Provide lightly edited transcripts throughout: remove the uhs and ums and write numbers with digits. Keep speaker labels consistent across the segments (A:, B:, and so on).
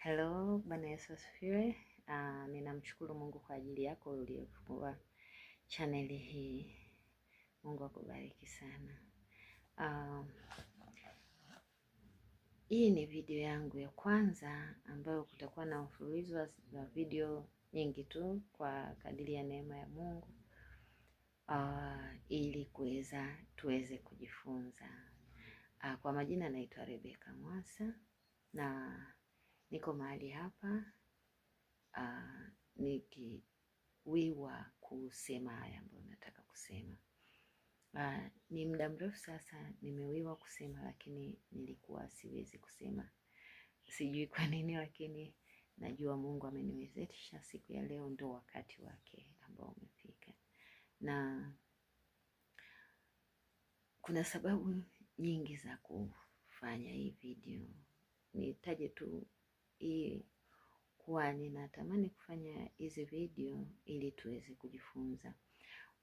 A: Hello, Bwana Yesu asifiwe. Ninamshukuru Mungu kwa ajili yako uliyofungua chaneli hii. Mungu akubariki sana. Hii ni video yangu ya kwanza ambayo kutakuwa na mfululizo wa video nyingi tu kwa kadiri ya neema ya Mungu. Ili tuweze kujifunza. Kwa majina naitwa Rebecca Mwasa na niko mahali hapa nikiwiwa kusema haya ambayo nataka kusema. Ni muda mrefu sasa nimewiwa kusema, lakini nilikuwa siwezi kusema, sijui kwa nini, lakini najua Mungu ameniwezesha. Siku ya leo ndo wakati wake ambao umefika, na kuna sababu nyingi za kufanya hii video. Nitaje tu hii kuwa ninatamani kufanya hizi video ili tuweze kujifunza.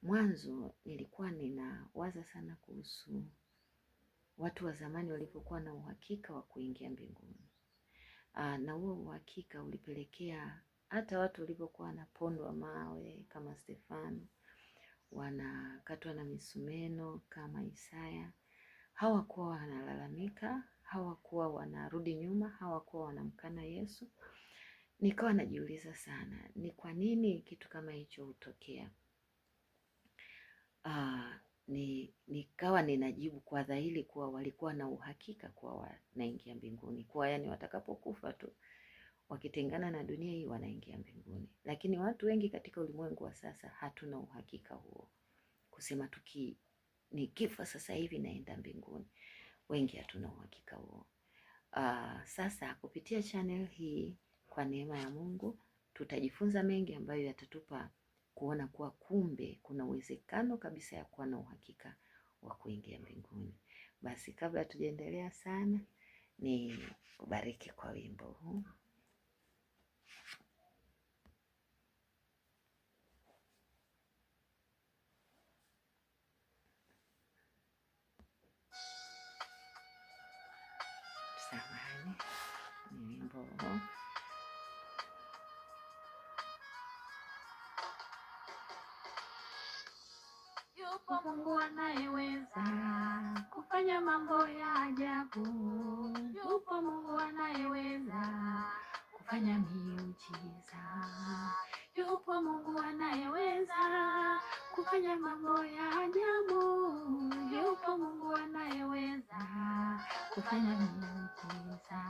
A: Mwanzo nilikuwa ninawaza sana kuhusu watu wa zamani walipokuwa na uhakika wa kuingia mbinguni. Na huo uhakika ulipelekea hata watu walipokuwa wanapondwa mawe kama Stefano, wanakatwa na misumeno kama Isaya, hawakuwa wanalalamika, hawakuwa wanarudi nyuma, hawakuwa wanamkana Yesu. Nikawa najiuliza sana, ni kwa nini kitu kama hicho hutokea? Nikawa ninajibu kwa dhahiri kuwa walikuwa na uhakika kuwa wanaingia mbinguni, kuwa yani watakapokufa tu wakitengana na dunia hii wanaingia mbinguni. Lakini watu wengi katika ulimwengu wa sasa hatuna uhakika huo, kusema nikifa sasa hivi naenda mbinguni. Wengi hatuna uhakika huo. Sasa kupitia channel hii, kwa neema ya Mungu, tutajifunza mengi ambayo yatatupa kuona kuwa kumbe kuna uwezekano kabisa ya kuwa na uhakika wa kuingia mbinguni. Basi kabla tujaendelea sana, ni ubariki kwa wimbo huu. Samahani, ni wimbo huu. Yupo Mungu anayeweza kufanya mambo ya ajabu. Yupo Mungu anayeweza kufanya miujiza. Yupo Mungu anayeweza kufanya mambo ya ajabu. Yupo Mungu anayeweza kufanya miujiza.